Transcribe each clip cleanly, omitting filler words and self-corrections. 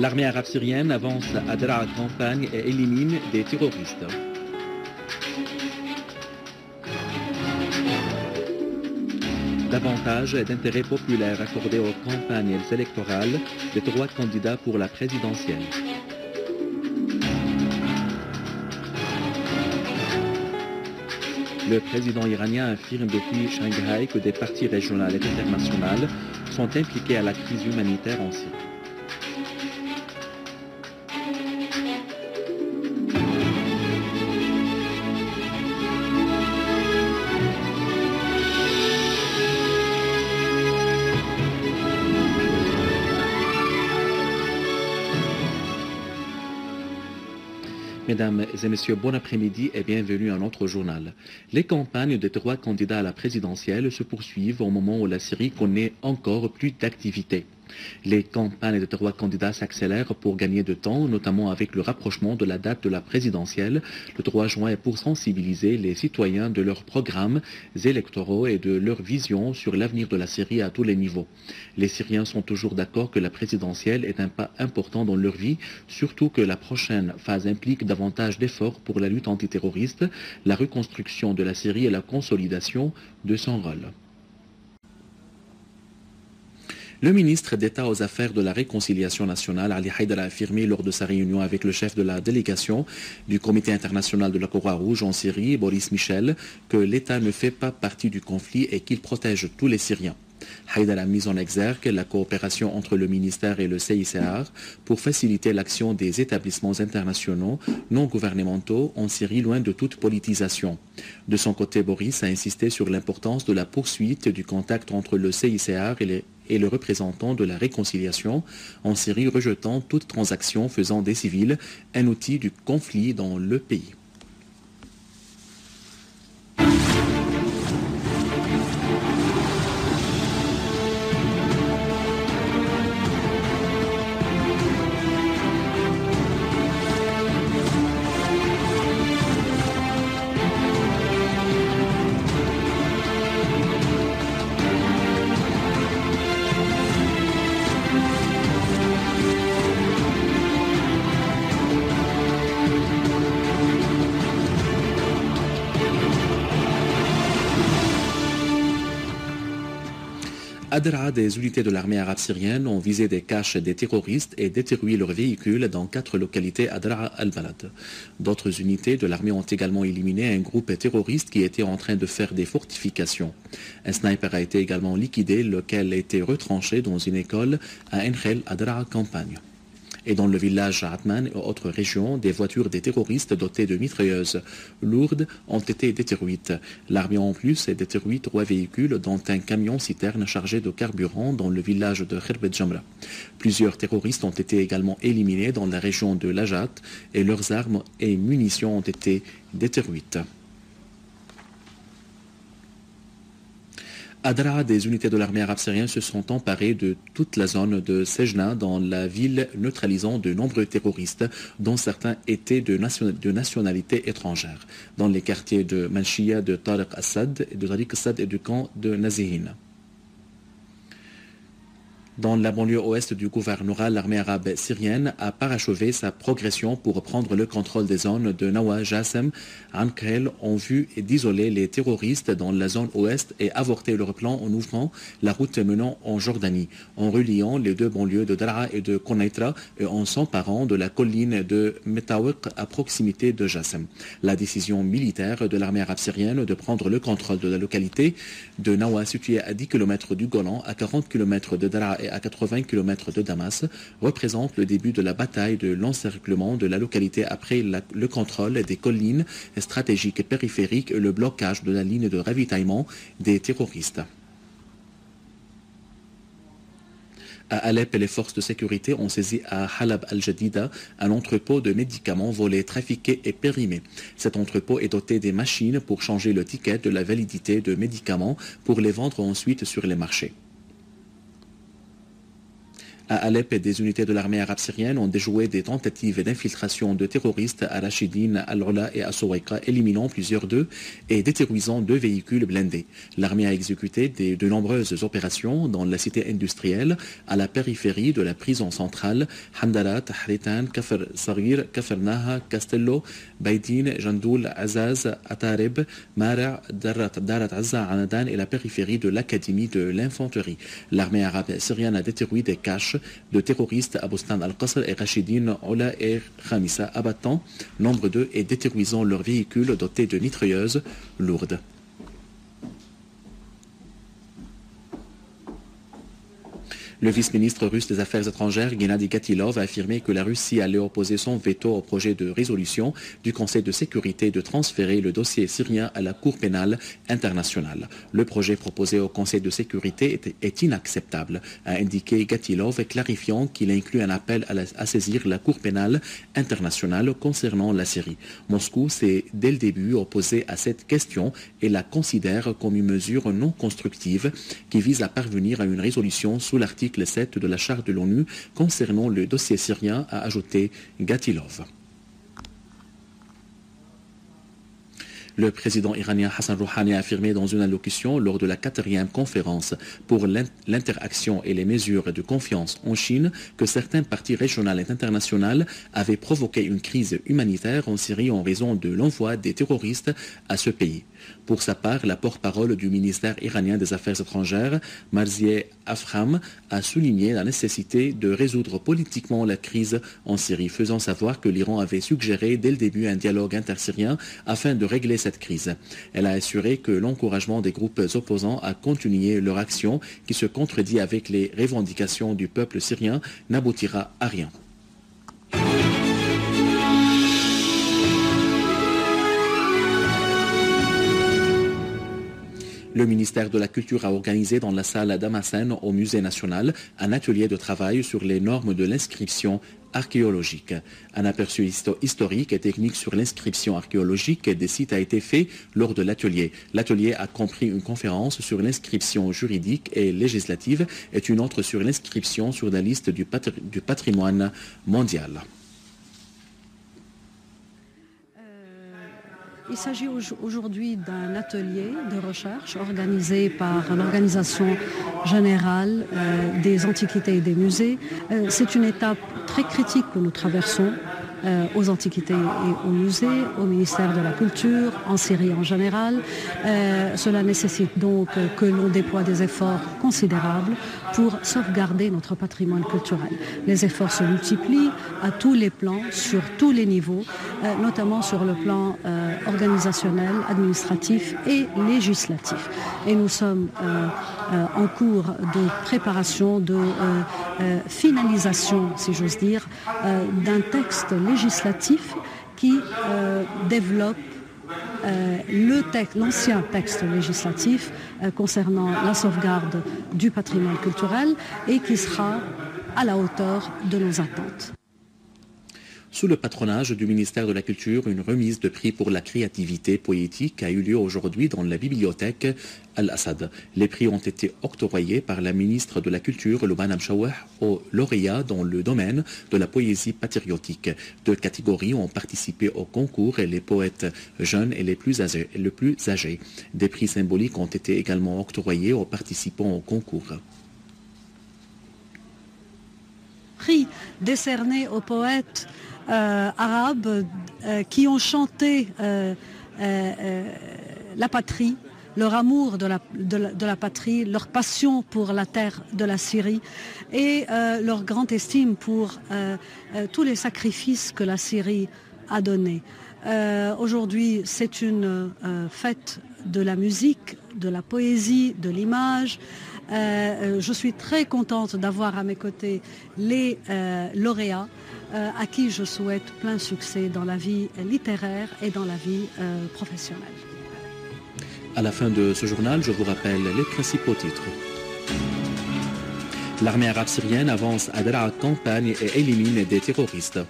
L'armée arabe syrienne avance à Daraa campagne et élimine des terroristes. Davantage d'intérêt populaire accordé aux campagnes électorales des 3 candidats pour la présidentielle. Le président iranien affirme depuis Shanghai que des parties régionales et internationales sont impliquées à la crise humanitaire en Syrie. Mesdames et messieurs, bon après-midi et bienvenue à notre journal. Les campagnes des 3 candidats à la présidentielle se poursuivent au moment où la Syrie connaît encore plus d'activité. Les campagnes des 3 candidats s'accélèrent pour gagner de temps, notamment avec le rapprochement de la date de la présidentielle, le 3 juin, et pour sensibiliser les citoyens de leurs programmes électoraux et de leur vision sur l'avenir de la Syrie à tous les niveaux. Les Syriens sont toujours d'accord que la présidentielle est un pas important dans leur vie, surtout que la prochaine phase implique davantage d'efforts pour la lutte antiterroriste, la reconstruction de la Syrie et la consolidation de son rôle. Le ministre d'État aux Affaires de la Réconciliation nationale, Ali Haïdar, a affirmé lors de sa réunion avec le chef de la délégation du Comité international de la Croix-Rouge en Syrie, Boris Michel, que l'État ne fait pas partie du conflit et qu'il protège tous les Syriens. Haïdar a mis en exergue la coopération entre le ministère et le CICR pour faciliter l'action des établissements internationaux non gouvernementaux en Syrie loin de toute politisation. De son côté, Boris a insisté sur l'importance de la poursuite du contact entre le CICR et le représentant de la réconciliation en Syrie, rejetant toute transaction faisant des civils un outil du conflit dans le pays. À Daraa, des unités de l'armée arabe syrienne ont visé des caches des terroristes et détruit leurs véhicules dans 4 localités à Daraa al-Balad. D'autres unités de l'armée ont également éliminé un groupe terroriste qui était en train de faire des fortifications. Un sniper a été également liquidé, lequel a été retranché dans une école à Enkhel à Daraa campagne. Et dans le village Atman et autres régions, des voitures des terroristes dotées de mitrailleuses lourdes ont été détruites. L'armée en plus a détruit 3 véhicules, dont un camion-citerne chargé de carburant dans le village de Khirbet Jamra. Plusieurs terroristes ont été également éliminés dans la région de Lajat et leurs armes et munitions ont été détruites. À Daraa, des unités de l'armée arabe syrienne se sont emparées de toute la zone de Sejna dans la ville, neutralisant de nombreux terroristes, dont certains étaient de nationalité étrangère, dans les quartiers de Manshia, de Tariq Assad et du camp de Nazihin. Dans la banlieue ouest du gouvernorat, l'armée arabe syrienne a parachevé sa progression pour prendre le contrôle des zones de Nawa, Jassem, Ankrel en vue d'isoler les terroristes dans la zone ouest et avorter leur plan en ouvrant la route menant en Jordanie, en reliant les 2 banlieues de Daraa et de Konaitra et en s'emparant de la colline de Metawiq à proximité de Jassem. La décision militaire de l'armée arabe syrienne de prendre le contrôle de la localité de Nawa, située à 10 km du Golan, à 40 km de Daraa et à 80 km de Damas, représente le début de la bataille de l'encerclement de la localité après le contrôle des collines stratégiques et périphériques et le blocage de la ligne de ravitaillement des terroristes. À Alep, les forces de sécurité ont saisi à Halab al-Jadida un entrepôt de médicaments volés, trafiqués et périmés. Cet entrepôt est doté des machines pour changer le ticket de la validité de médicaments pour les vendre ensuite sur les marchés. À Alep, des unités de l'armée arabe syrienne ont déjoué des tentatives d'infiltration de terroristes à Rachidine, Al-Ola et à Souaïqa, éliminant plusieurs d'eux et détruisant 2 véhicules blindés. L'armée a exécuté de nombreuses opérations dans la cité industrielle, à la périphérie de la prison centrale, Hamdalat, Haritan, Kafr Sarir, Kafr Naha, Castello, Baïdine, Jandoul, Azaz, Atareb, Mara, Darat Azza, Anadan et la périphérie de l'académie de l'infanterie. L'armée arabe syrienne a détruit des caches de terroristes à Bustan al-Qasr et Rachidine, Ola et Khamisa, abattant nombre d'eux et détruisant leurs véhicules dotés de mitrailleuses lourdes. Le vice-ministre russe des Affaires étrangères, Gennady Gatilov, a affirmé que la Russie allait opposer son veto au projet de résolution du Conseil de sécurité de transférer le dossier syrien à la Cour pénale internationale. Le projet proposé au Conseil de sécurité est inacceptable, a indiqué Gatilov, clarifiant qu'il inclut un appel à saisir la Cour pénale internationale concernant la Syrie. Moscou s'est dès le début opposé à cette question et la considère comme une mesure non constructive qui vise à parvenir à une résolution sous l'article 7 de la Charte de l'ONU concernant le dossier syrien, a ajouté Gatilov. Le président iranien Hassan Rouhani a affirmé dans une allocution lors de la 4e conférence pour l'interaction et les mesures de confiance en Chine que certains partis régionaux et internationaux avaient provoqué une crise humanitaire en Syrie en raison de l'envoi des terroristes à ce pays. Pour sa part, la porte-parole du ministère iranien des Affaires étrangères, Marzieh Afram, a souligné la nécessité de résoudre politiquement la crise en Syrie, faisant savoir que l'Iran avait suggéré dès le début un dialogue intersyrien afin de régler cette crise. Elle a assuré que l'encouragement des groupes opposants à continuer leur action, qui se contredit avec les revendications du peuple syrien, n'aboutira à rien. Le ministère de la Culture a organisé dans la salle Damascène au Musée national un atelier de travail sur les normes de l'inscription archéologique. Un aperçu historique et technique sur l'inscription archéologique des sites a été fait lors de l'atelier. L'atelier a compris une conférence sur l'inscription juridique et législative et une autre sur l'inscription sur la liste du patrimoine mondial. Il s'agit aujourd'hui d'un atelier de recherche organisé par l'Organisation générale des antiquités et des musées. C'est une étape très critique que nous traversons aux antiquités et aux musées, au ministère de la Culture, en Syrie en général. Cela nécessite donc que l'on déploie des efforts considérables pour sauvegarder notre patrimoine culturel. Les efforts se multiplient à tous les plans, sur tous les niveaux, notamment sur le plan organisationnel, administratif et législatif. Et nous sommes en cours de préparation, de finalisation, si j'ose dire, d'un texte législatif qui développe l'ancien texte législatif concernant la sauvegarde du patrimoine culturel et qui sera à la hauteur de nos attentes. Sous le patronage du ministère de la Culture, une remise de prix pour la créativité poétique a eu lieu aujourd'hui dans la bibliothèque Al-Assad. Les prix ont été octroyés par la ministre de la Culture, Loubana Mchaweh, aux lauréats dans le domaine de la poésie patriotique. 2 catégories ont participé au concours, et les poètes jeunes et les plus âgés. Des prix symboliques ont été également octroyés aux participants au concours. Prix décerné aux poètes arabes qui ont chanté la patrie, leur amour de la patrie, leur passion pour la terre de la Syrie et leur grande estime pour tous les sacrifices que la Syrie a donnés. Aujourd'hui, c'est une fête de la musique, de la poésie, de l'image. Je suis très contente d'avoir à mes côtés les lauréats à qui je souhaite plein succès dans la vie littéraire et dans la vie professionnelle. À la fin de ce journal, je vous rappelle les principaux titres. L'armée arabe syrienne avance à Daraa campagne et élimine des terroristes.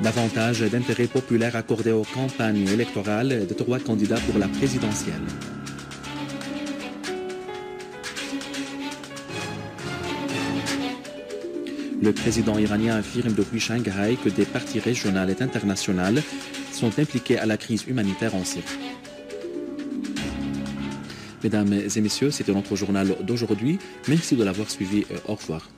Davantage d'intérêt populaire accordé aux campagnes électorales de 3 candidats pour la présidentielle. Le président iranien affirme depuis Shanghai que des parties régionales et internationales sont impliquées à la crise humanitaire en Syrie. Mesdames et messieurs, c'était notre journal d'aujourd'hui. Merci de l'avoir suivi. Au revoir.